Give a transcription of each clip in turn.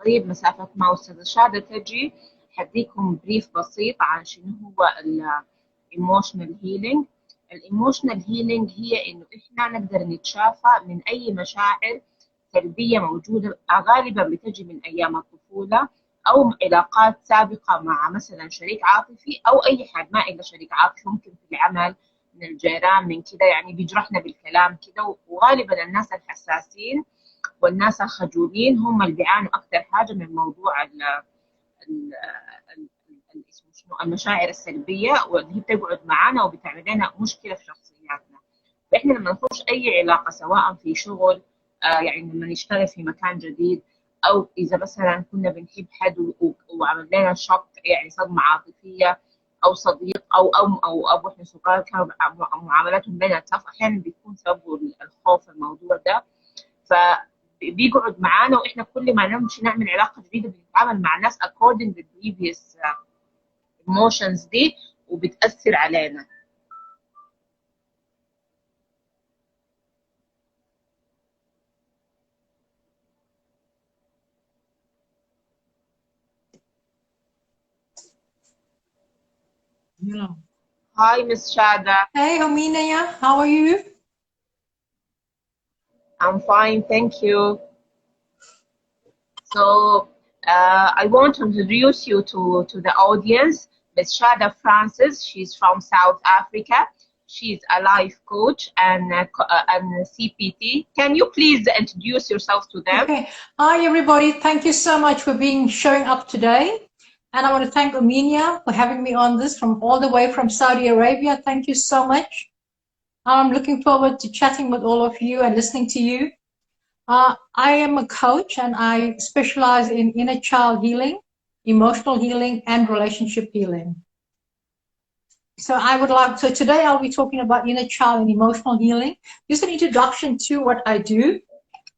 طيب مسافة ما أستاذة شادة تجي حديكم بريف بسيط عن شنو هو الايموشنال هيلينج. الايموشنال هيلينج هي إنه إحنا نقدر نتشافى من أي مشاعر سلبية موجودة غالبا بتجي من أيام الطفولة أو علاقات سابقة مع مثلا شريك عاطفي أو أي حد ما إلا شريك عاطفي، ممكن في العمل من الجيران من كده، يعني بيجرحنا بالكلام كده. وغالبا الناس الحساسين والناس الخجولين هم اللي بيعانوا أكثر حاجة من موضوع ال- اسمه شنو المشاعر السلبية، واللي هي بتقعد معانا وبتعمل لنا مشكلة في شخصياتنا. فإحنا لما نخش أي علاقة سواء في شغل، يعني لما نشتغل في مكان جديد، أو إذا مثلا كنا بنحب حد وعمل لنا شوك يعني صدمة عاطفية، أو صديق أو أبو إحنا صغار كانوا معاملاتهم لنا تف، أحيانا بيكون سببه الخوف الموضوع ده. فبيقعد معانا، وإحنا كل ما نمشي نعمل علاقة جديدة بنتعامل مع ناس according to the previous emotions دي، وبتأثر علينا. Yeah. Hi, Miss Shada. Hey, Omina, how are you? I'm fine, thank you. So I want to introduce you to the audience. Miss Shada Francis, she's from South Africa. She's a life coach and CPT. Can you please introduce yourself to them? Okay. Hi, everybody. Thank you so much for showing up today. And I want to thank Omina for having me on this from all the way from Saudi Arabia. Thank you so much. I'm looking forward to chatting with all of you and listening to you. I am a coach and I specialize in inner child healing, emotional healing, and relationship healing. So today I'll be talking about inner child and emotional healing. Just an introduction to what I do.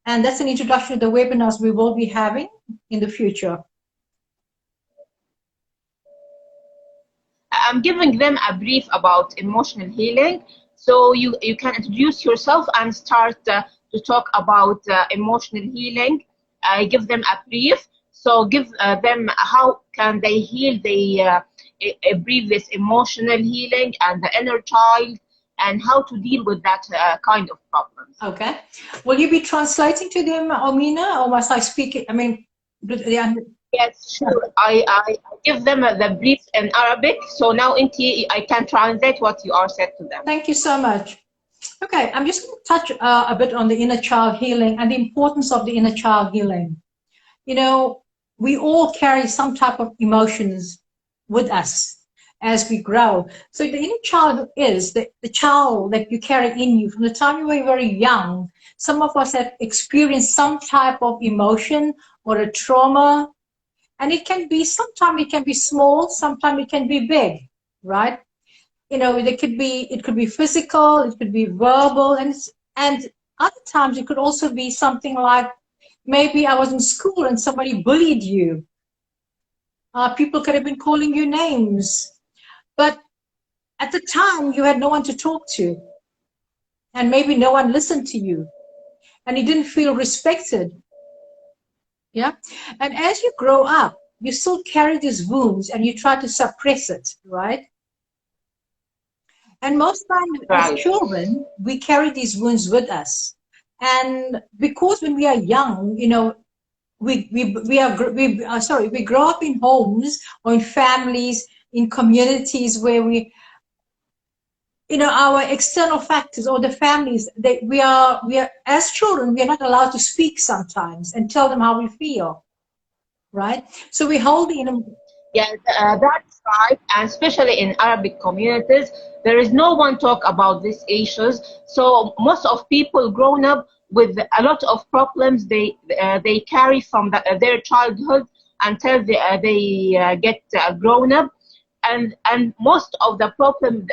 And that's an introduction to the webinars we will be having in the future. I'm giving them a brief about emotional healing. So you can introduce yourself and start to talk about emotional healing. I give them a brief. So give them how can they heal the previous emotional healing and the inner child, and how to deal with that kind of problems. Okay. Will you be translating to them, Omina, or must I speak it? I mean, yes, sure. I give them the brief in Arabic. So now I can translate what you are said to them. Thank you so much. Okay, I'm just going to touch a bit on the inner child healing and the importance of the inner child healing. You know, we all carry some type of emotions with us as we grow. So the inner child is the child that you carry in you from the time you were very young. Some of us have experienced some type of emotion or a trauma, and sometimes it can be small, sometimes it can be big, right? You know, it could be physical, it could be verbal, and other times it could also be something like, maybe I was in school and somebody bullied you. People could have been calling you names. But at the time, you had no one to talk to. And maybe no one listened to you. And you didn't feel respected. Yeah? And as you grow up, you still carry these wounds and you try to suppress it, right? And most times as children, we carry these wounds with us. And because when we are young, you know, we grow up in homes or in families, in communities where we, you know, our external factors or the families, we are as children, we are not allowed to speak sometimes and tell them how we feel, right? So we hold in. Yes, that's right, and especially in Arabic communities, there is no one talk about these issues. So most of people grown up with a lot of problems they carry from their childhood until they get grown up, and most of the problem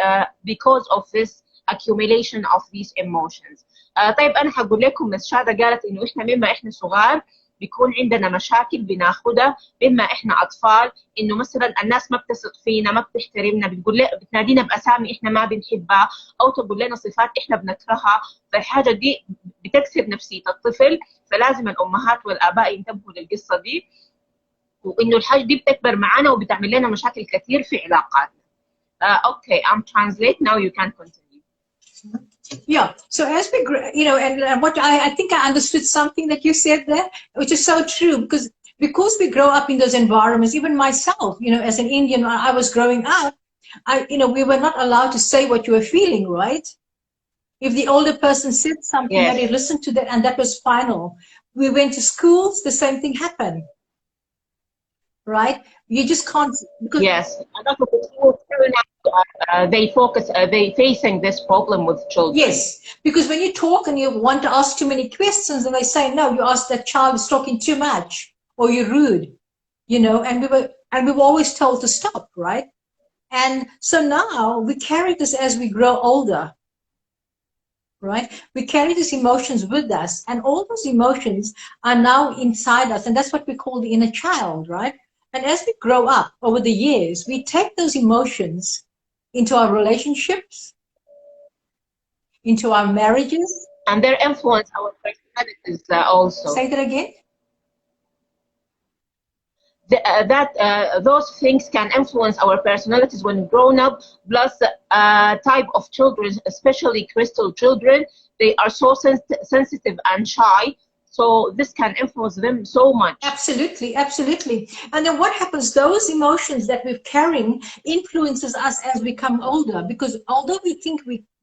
because of this accumulation of these emotions. طيب أنا هقول لكم مس شادة قالت إنه إحنا مما إحنا صغار بيكون عندنا مشاكل بناخدها بما احنا اطفال، انه مثلا الناس ما بتثق فينا، ما بتحترمنا، بتنادينا باسامي احنا ما بنحبها، او تقول لنا صفات احنا بنكرهها. فالحاجه دي بتكسر نفسيه الطفل، فلازم الامهات والاباء ينتبهوا للقصه دي، وانه الحاجه دي بتكبر معانا وبتعمل لنا مشاكل كثير في علاقاتنا. Okay, I'm translate now. You can continue. Yeah. So as we, and what I think I understood something that you said there, which is so true, because we grow up in those environments. Even myself, as an Indian, when I was growing up, we were not allowed to say what you were feeling, right? If the older person said something, Yes. that you listened to that, and that was final. We went to schools, the same thing happened, right? You just can't. Because yes, a lot of the schools they facing this problem with children. Yes, because when you talk and you want to ask too many questions, and they say no, you ask that child is talking too much, or you're rude, and we were always told to stop, right? And so now we carry this as we grow older, right? We carry these emotions with us, and all those emotions are now inside us, and that's what we call the inner child, right? And as we grow up over the years, we take those emotions into our relationships, into our marriages, and they influence our personalities also. Say that again. Those things can influence our personalities when grown up. Plus, type of children, especially crystal children, they are so sensitive and shy. So this can influence them so much. Absolutely, absolutely. And then what happens? Those emotions that we're carrying influences us as we become older. Because although we think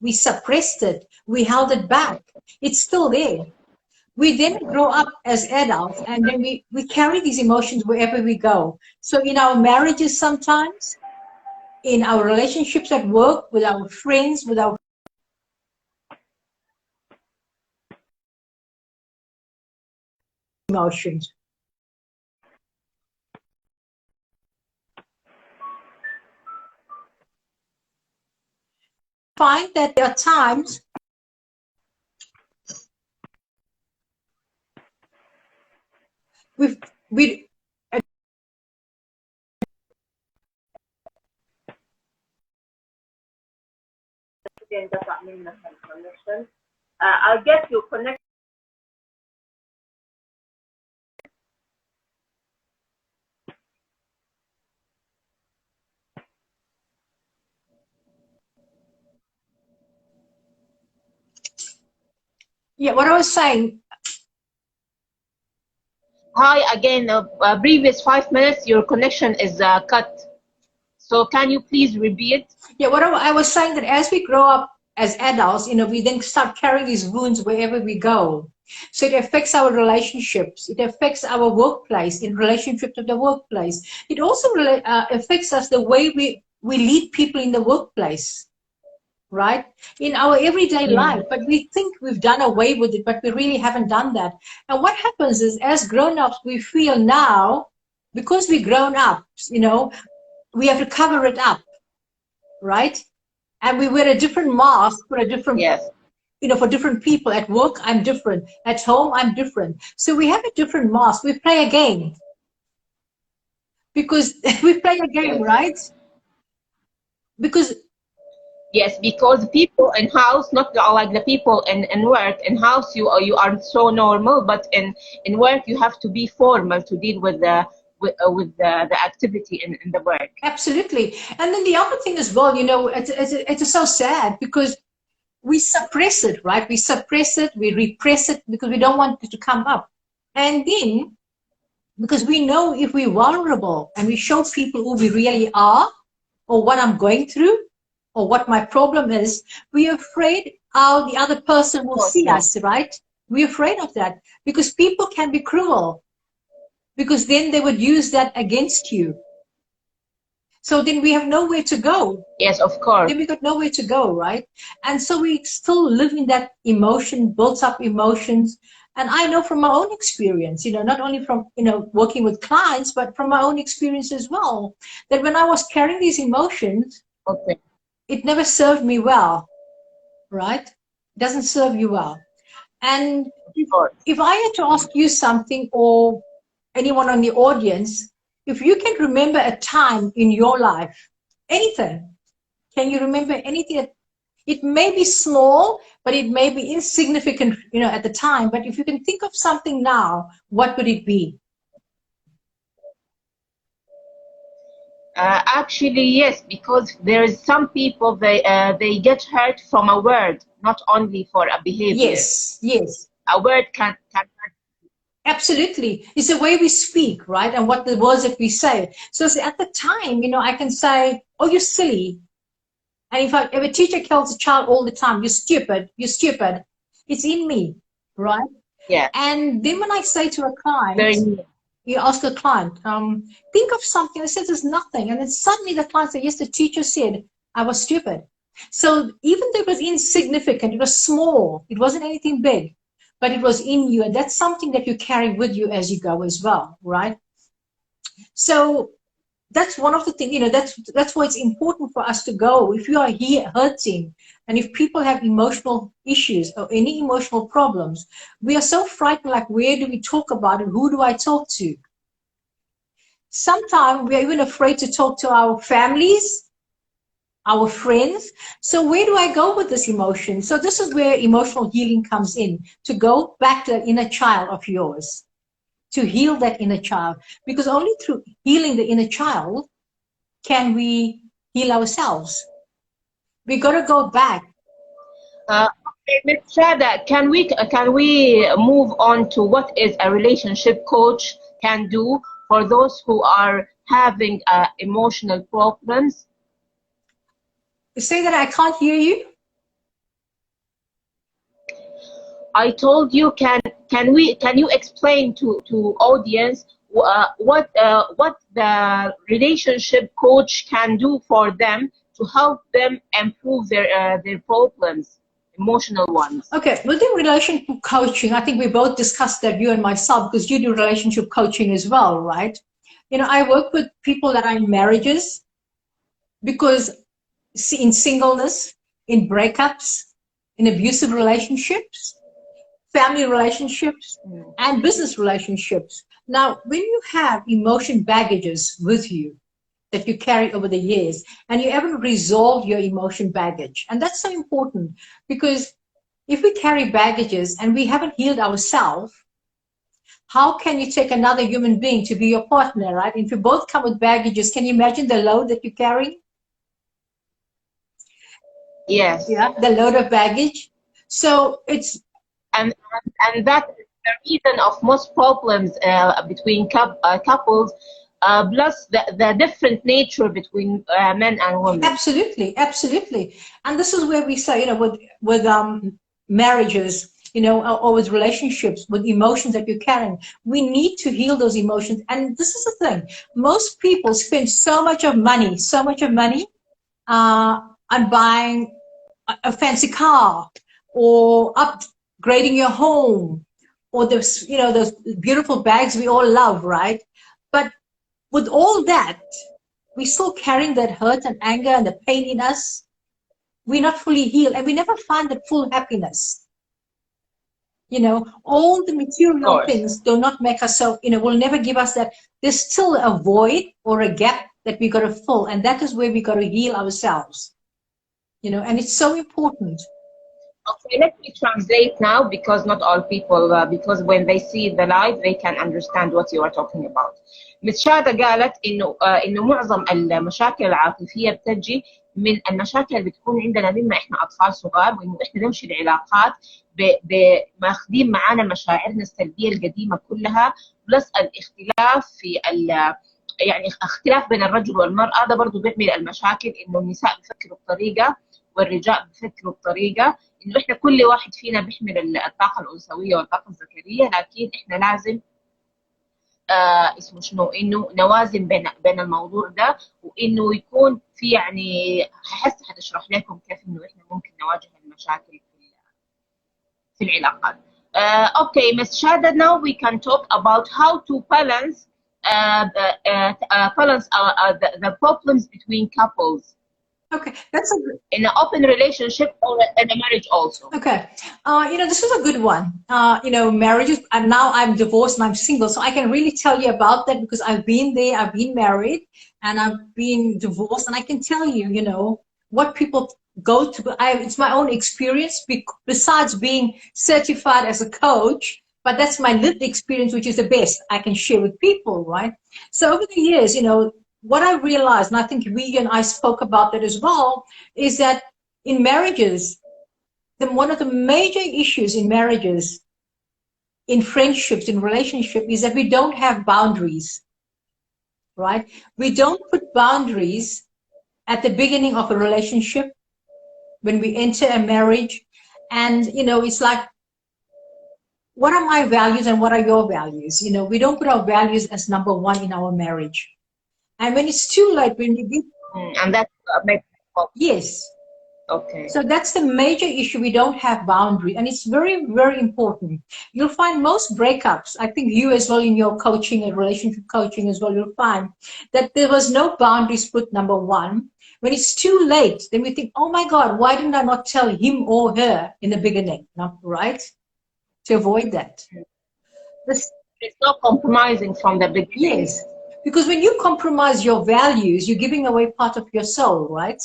we suppressed it, we held it back, it's still there. We then grow up as adults, and then we carry these emotions wherever we go. So in our marriages sometimes, in our relationships at work, with our friends, with our emotions. Find that there are times we I'll get you connected. Yeah, what I was saying. Hi again. Previous 5 minutes, your connection is cut. So can you please repeat? Yeah, what I was saying, that as we grow up as adults, we then start carrying these wounds wherever we go. So it affects our relationships. It affects our workplace, in relationship to the workplace. It also affects us the way we lead people in the workplace, right? In our everyday life, but we think we've done away with it, but we really haven't done that. And what happens is, as grown-ups, we feel now, because we're grown up, we have to cover it up, right? And we wear a different mask for a different, yes, for different people. At work, I'm different. At home, I'm different. So we have a different mask. We play a game. Because we play a game, yes. right? Because yes, because people in house, not like the people in work. In house, you are so normal, but in work, you have to be formal to deal with the activity in the work. Absolutely. And then the other thing as well, it's so sad, because we suppress it, right? We suppress it, we repress it, because we don't want it to come up. And then, because we know if we're vulnerable and we show people who we really are, or what I'm going through, or what my problem is, we're afraid how the other person will see us, right? We're afraid of that, because people can be cruel, because then they would use that against you. So then we have nowhere to go. Yes, of course. Then we got nowhere to go, right? And so we still live in that emotion, built up emotions. And I know from my own experience, not only from, working with clients, but from my own experience as well, that when I was carrying these emotions, it never served me well, right? It doesn't serve you well. And course. if I had to ask you something, or anyone on the audience, if you can remember a time in your life, anything, can you remember anything? It may be small, but it may be insignificant, at the time. But if you can think of something now, what would it be? Actually, yes, because there's some people they get hurt from a word, not only for a behavior. Yes, yes. A word can hurt. Absolutely. It's the way we speak, right? And what the words that we say. So at the time, I can say, oh, you're silly. And if a teacher tells a child all the time, you're stupid, it's in me, right? Yeah, And then when I say to a client, very. you ask a client, think of something, I said there's nothing. And then suddenly the client said, yes, the teacher said I was stupid. So even though it was insignificant, it was small, it wasn't anything big, but it was in you. And that's something that you carry with you as you go as well, right? So that's one of the things, that's why it's important for us to go. If you are here hurting, and if people have emotional issues or any emotional problems, we are so frightened, like, where do we talk about it? Who do I talk to? Sometimes we are even afraid to talk to our families, our friends. So where do I go with this emotion? So this is where emotional healing comes in, to go back to that inner child of yours, to heal that inner child, because only through healing the inner child can we heal ourselves. We got to go back. Okay, Ms. Shada, can we move on to what is a relationship coach can do for those who are having emotional problems? Say that I can't hear you. I told you, can you explain to audience what the relationship coach can do for them to help them improve their problems, emotional ones? Okay, within relationship coaching, I think we both discussed that, you and myself, because you do relationship coaching as well, right? I work with people that are in marriages, because in singleness, in breakups, in abusive relationships, family relationships, and business relationships. Now, when you have emotion baggages with you that you carry over the years, and you haven't resolved your emotion baggage, and that's so important, because if we carry baggages and we haven't healed ourselves, how can you take another human being to be your partner, right? If you both come with baggages, can you imagine the load that you carry? Yes. Yeah, the load of baggage. So it's and that is the reason of most problems between couples, plus the different nature between men and women. absolutely, absolutely. And this is where we say, with marriages, or with relationships, with emotions that you're carrying, we need to heal those emotions. And this is the thing: most people spend so much money on buying a fancy car, or upgrading your home, or those beautiful bags we all love, right? But with all that, we're still carrying that hurt and anger and the pain in us. We're not fully healed, and we never find that full happiness. All the Of material course. things do not make us so, will never give us that. There's still a void or a gap that we got to fill, and that is where we got to heal ourselves. And it's so important. Okay, let me translate now, because not all people, because when they see the live they can understand what you are talking about. مس شادة قالت انه معظم المشاكل العاطفيه بتجي من المشاكل اللي بتكون عندنا مما احنا اطفال صغار، وانه احنا نمشي العلاقات ماخذين معانا مشاعرنا السلبيه القديمه كلها، بلس الاختلاف في يعني اختلاف بين الرجل والمراه، ده برضه بيعمل المشاكل، انه النساء بيفكروا بطريقه والرجال بيفكروا بطريقه، انه احنا كل واحد فينا بيحمل الطاقه الانثويه والطاقه الذكريه، لكن احنا لازم اسمه شنو، انه نوازن بين الموضوع ده، وانه يكون في يعني حتشرح لكم كيف انه احنا ممكن نواجه المشاكل في العلاقات. Okay, Ms. Shada, now we can talk about how to balance the problems between couples. Okay, that's a in an open relationship or in a marriage also. okay. This is a good one. Marriages, and now I'm divorced and I'm single, so I can really tell you about that because I've been there, I've been married, and I've been divorced, and I can tell you, what people go through. It's my own experience, besides being certified as a coach, but that's my lived experience, which is the best I can share with people, right? So over the years, what I realized, and I think we and I spoke about that as well, is that in marriages, one of the major issues in marriages, in friendships, in relationships, is that we don't have boundaries, right? We don't put boundaries at the beginning of a relationship when we enter a marriage. And, it's like, what are my values and what are your values? We don't put our values as number one in our marriage. And when it's too late, when you get... And that makes Yes. okay. So that's the major issue. We don't have boundary, and it's very, very important. You'll find most breakups, I think you as well in your coaching and relationship coaching as well, you'll find that there was no boundaries put, number one. When it's too late, then we think, oh my God, why didn't I not tell him or her in the beginning? Not right? To avoid that. It's not compromising from the beginning. Yes. Because when you compromise your values, you're giving away part of your soul, right?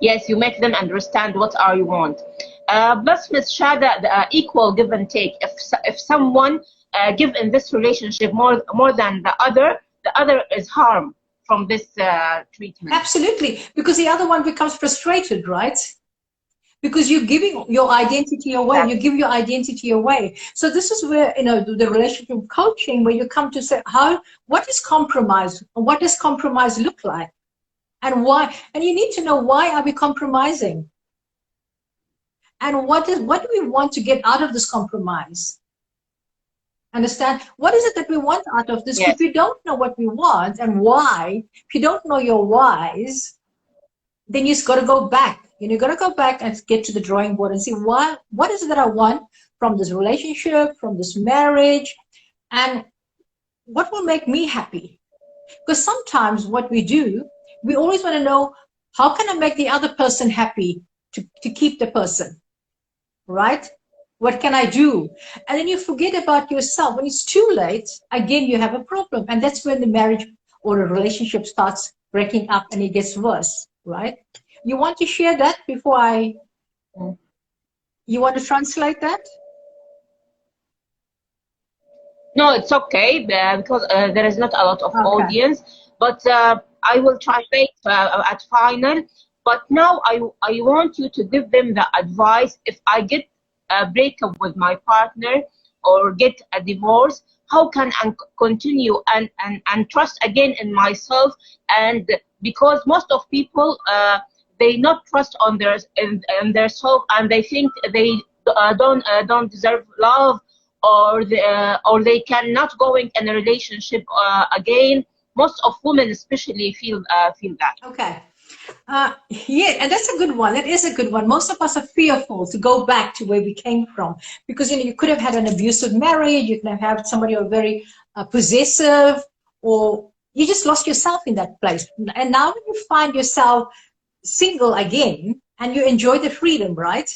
Yes, you make them understand what are you want. Plus, Ms. Shada, the equal give and take. If someone give in this relationship more than the other is harm from this treatment. Absolutely, because the other one becomes frustrated, right? Because you're giving your identity away. Exactly. You give your identity away. So this is where, the relationship coaching, where you come to say, what is compromise? What does compromise look like? And why? And you need to know, why are we compromising? And what do we want to get out of this compromise? Understand? What is it that we want out of this? Yes. If you don't know what we want and why, if you don't know your whys, then you've got to go back. You've got to go back and get to the drawing board and see what is it that I want from this relationship, from this marriage, and what will make me happy. Because sometimes what we do, we always want to know, how can I make the other person happy to keep the person, right? What can I do? And then you forget about yourself. When it's too late, again, you have a problem. And that's when the marriage or a relationship starts breaking up and it gets worse, right? You want to share that before you want to translate that? No, it's okay because there is not a lot of audience, but I will translate at final. But now I want you to give them the advice. If I get a breakup with my partner or get a divorce, how can I continue and trust again in myself? And because most of people they not trust on their self, and they think they don't deserve love, or they cannot going in a relationship again. Most of women especially feel that. Okay. Yeah, and that's a good one. That is a good one. Most of us are fearful to go back to where we came from, because you could have had an abusive marriage, you could have had somebody who was very possessive, or you just lost yourself in that place. And now when you find yourself single again and you enjoy the freedom, right?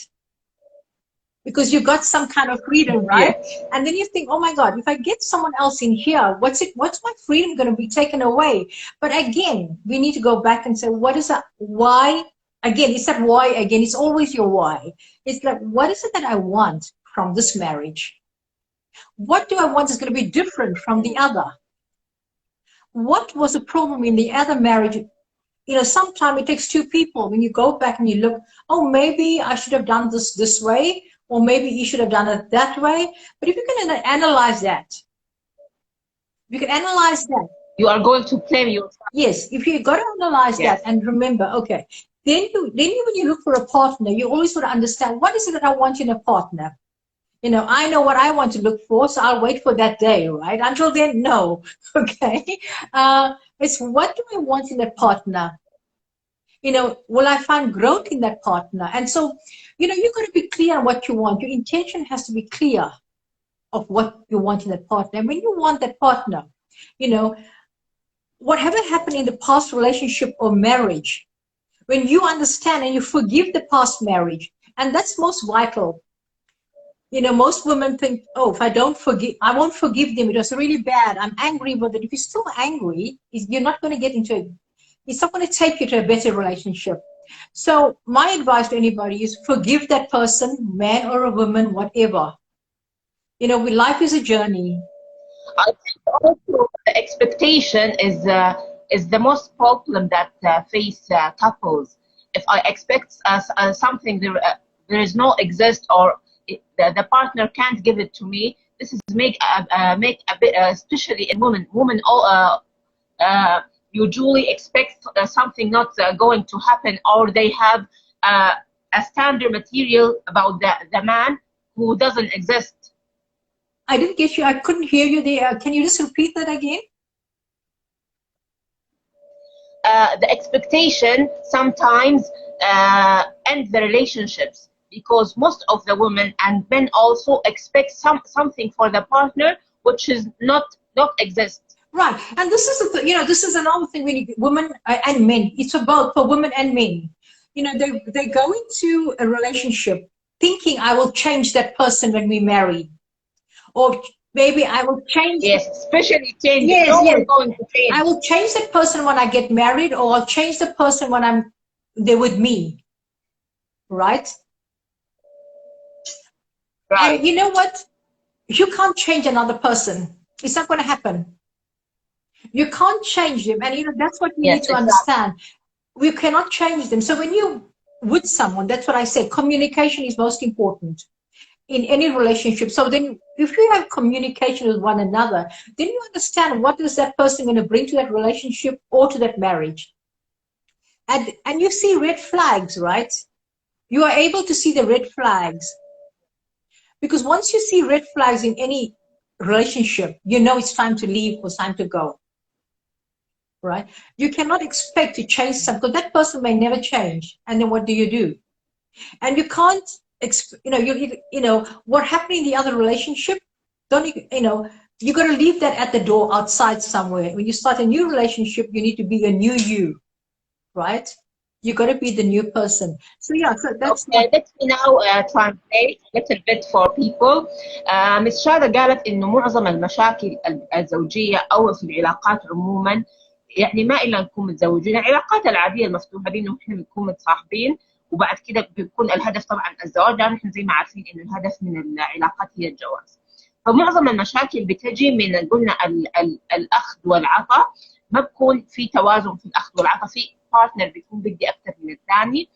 Because you got some kind of freedom, right? Yes. And then you think, oh my God, if I get someone else in here, what's my freedom going to be taken away? But again, we need to go back and say, what is that? Why? Again, it's that why again. It's always your why. It's like, what is it that I want from this marriage? What do I want is going to be different from the other? What was the problem in the other marriage? Sometimes it takes two people. When you go back and you look, oh, maybe I should have done this way, or maybe you should have done it that way. But if you can analyze that, you can analyze that. You are going to blame yourself. Yes, if you got to analyze that and remember, okay, then when you look for a partner, you always want to understand, what is it that I want in a partner? I know what I want to look for, so I'll wait for that day, right? Until then, no. Okay. It's, what do I want in a partner? Will I find growth in that partner? And so, you've got to be clear on what you want. Your intention has to be clear of what you want in that partner. And when you want that partner, whatever happened in the past relationship or marriage, when you understand and you forgive the past marriage, and that's most vital. You know, most women think, oh, if I don't forgive, I won't forgive them. It was really bad. I'm angry with it. If you're still angry, you're not going to get into it. It's not going to take you to a better relationship. So my advice to anybody is forgive that person, man or a woman, whatever. You know, life is a journey. I think also the expectation is the most problem that face couples. If I expect something there is no exist, or the partner can't give it to me, this is make a bit, especially in women. Women all usually expect something not going to happen, or they have a standard material about the man who doesn't exist. I didn't get you. I couldn't hear you there. Can you just repeat that again? The expectation sometimes end the relationships, because most of the women and men also expect something for the partner which is not exist. Right, and this is this is another thing when women and men. It's about for women and men. You know, they go into a relationship thinking I will change that person when we marry, or maybe I will change. Yes, especially change. Yes, no yes. One's going to change. I will change that person when I get married, or I'll change the person when I'm there with me. Right. Right. And you know what? You can't change another person. It's not going to happen. You can't change them, and that's what you need to understand. We cannot change them. So when you with someone, that's what I say. Communication is most important in any relationship. So then, if you have communication with one another, then you understand what is that person going to bring to that relationship or to that marriage. And you see red flags, right? You are able to see the red flags. Because once you see red flags in any relationship, you know it's time to leave or time to go. Right? You cannot expect to change something, because that person may never change. And then what do you do? And you can't, what happened in the other relationship, you got to leave that at the door outside somewhere. When you start a new relationship, you need to be a new you, right? You got to be the new person. So yeah, so that's okay. Let me now translate a little bit for people. مس شادة قالت إنه معظم المشاكل الزوجية أو في العلاقات عموما، يعني ما إلا نكون متزوجين، العلاقات العادية المفتوحة بيننا إحنا بنكون متصاحبين، وبعد كده بيكون الهدف طبعا الزواج، لأن إحنا زي ما عارفين إنه الهدف من العلاقات هي الجواز. فمعظم المشاكل بتجي من قلنا الأخذ والعطاء، ما بكون في توازن في الأخذ والعطاء، في بارتنر بيكون بدي أكثر من الثاني،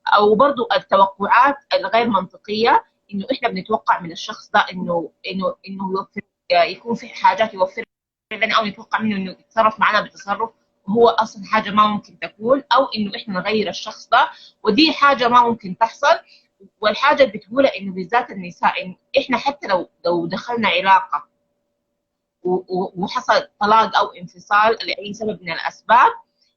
أو برضو التوقعات الغير منطقية، إنه إحنا بنتوقع من الشخص ده إنه يوفر، يكون في حاجات يوفر لنا، أو نتوقع منه إنه يتصرف معنا بتصرف وهو أصلا حاجة ما ممكن تكون، أو إنه إحنا نغير الشخص ده، ودي حاجة ما ممكن تحصل. والحاجة اللي بتقولها إنه بالذات النساء، إن إحنا حتى لو دخلنا علاقة وحصل طلاق أو انفصال لأي سبب من الأسباب،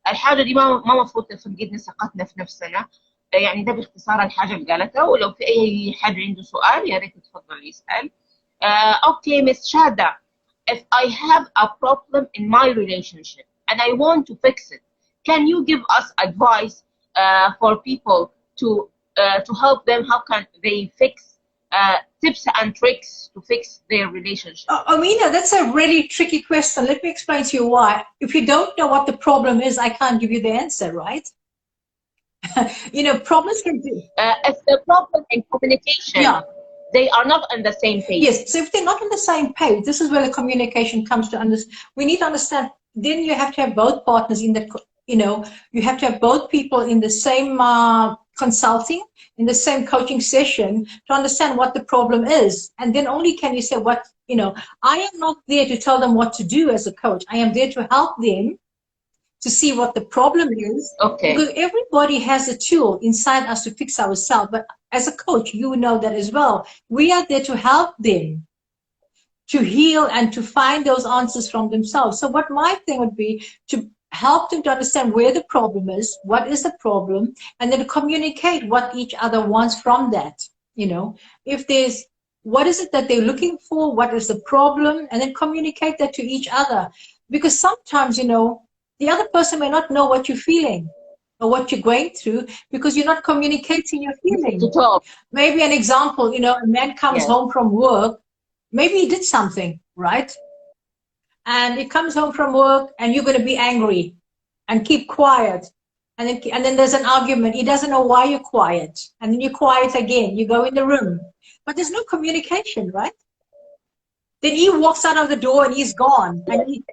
الحاجة دي ما مفروض تفقدنا ثقتنا في نفسنا. يعني ده باختصار الحاجة اللي قالتها، ولو في أي حد عنده سؤال يا ريت يتفضل يسأل. Okay, Miss Shada, if I have a problem in my relationship and I want to fix it, can you give us advice for people to help them? How can they fix tips and tricks to fix their relationship? Amina, that's a really tricky question. Let me explain to you why. If you don't know what the problem is, I can't give you the answer, right? Problems can do. It's the problem in communication. Yeah. They are not on the same page. Yes, so if they're not on the same page, this is where the communication comes to understand. We need to understand, then you have to have both partners in the, you have to have both people in the same consulting, in the same coaching session, to understand what the problem is. And then only can you say I am not there to tell them what to do as a coach. I am there to help them to see what the problem is. Okay. Because everybody has a tool inside us to fix ourselves. But as a coach, you know that as well. We are there to help them to heal and to find those answers from themselves. So what my thing would be to help them to understand where the problem is, what is the problem, and then communicate what each other wants from that. If there's, what is it that they're looking for? What is the problem? And then communicate that to each other. Because sometimes, the other person may not know what you're feeling or what you're going through because you're not communicating your feeling. To talk. Maybe an example, you know, a man comes home from work, maybe he did something, right? And he comes home from work and you're going to be angry and keep quiet. And then there's an argument. He doesn't know why you're quiet. And then you're quiet again. You go in the room. But there's no communication, right? Then he walks out of the door and he's gone. And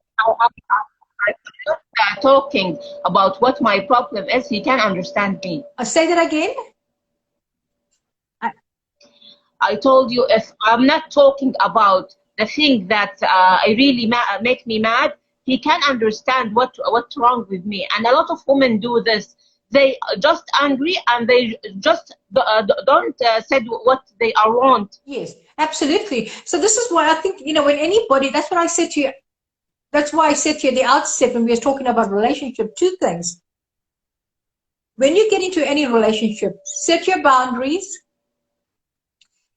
talking about what my problem is, he can understand me. Say that again. I told you, if I'm not talking about the thing that I really make me mad, he can understand what's wrong with me. And a lot of women do this. They just angry and they just don't say what they are want. Yes, absolutely. So this is why I think, you know, when anybody, that's what I said to you. That's why I said to you at the outset when we were talking about relationship, two things. When you get into any relationship, set your boundaries.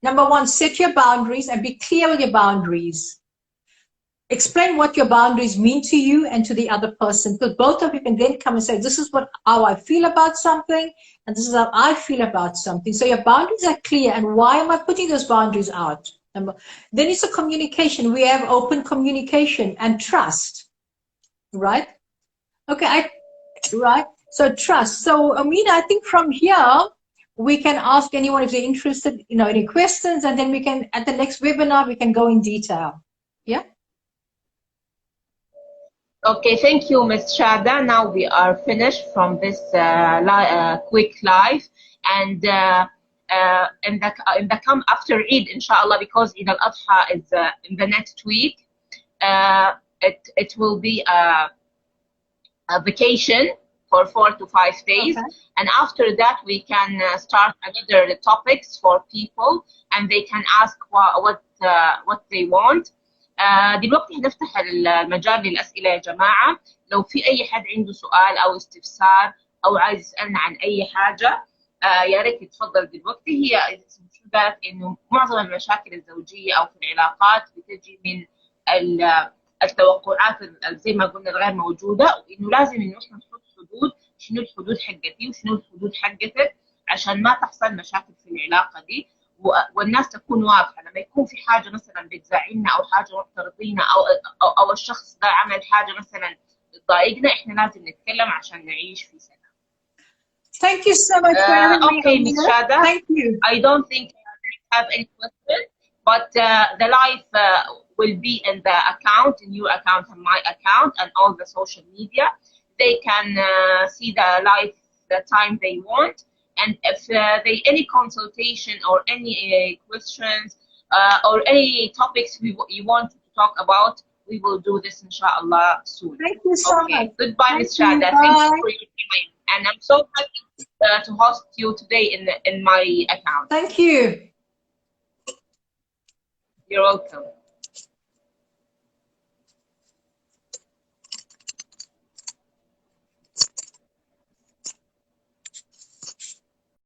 Number one, set your boundaries and be clear with your boundaries. Explain what your boundaries mean to you and to the other person, because both of you can then come and say, this is how I feel about something, and this is how I feel about something. So your boundaries are clear, and why am I putting those boundaries out? Then it's a communication. We have open communication and trust, right? Okay, right? So trust. So, Amina, I think from here, we can ask anyone if they're interested, you know, any questions, and then we can, at the next webinar, we can go in detail. Yeah? Okay, thank you, Ms. Shada. Now we are finished from this quick live, and after Eid, inshallah, because Eid al-Adha is in the next week, it will be a vacation for 4 to 5 days, and after that we can start another topics for people, and they can ask what they want. دلوقتي هنفتح المجال للأسئلة يا جماعة. لو في أي حد عنده سؤال أو استفسار أو عايز يسألنا عن أي حاجة يا ريت يتفضل دلوقتي. هي شو قالت إنه معظم المشاكل الزوجية أو في العلاقات بتجي من التوقعات زي ما قلنا الغير موجودة، وإنه لازم إنه إحنا نحط حدود. شنو الحدود حقتي وشنو الحدود حقتك عشان ما تحصل مشاكل في العلاقة دي، والناس تكون واضحة. لما يكون في حاجة مثلا بتزعلنا أو حاجة معترضينا أو الشخص ده عمل حاجة مثلا تضايقنا، إحنا لازم نتكلم عشان نعيش في سلام. Thank you so much for having me. Okay, Ms. Shada. Thank you. I don't think I have any questions, but the live will be in the account, in your account and my account, and all the social media. They can see the live the time they want. And if any consultation or any questions or any topics you want to talk about, we will do this inshallah soon. Thank you so much. Goodbye, Ms. Shada. Thank you for your time. And I'm so happy to host you today in my account. Thank you. You're welcome.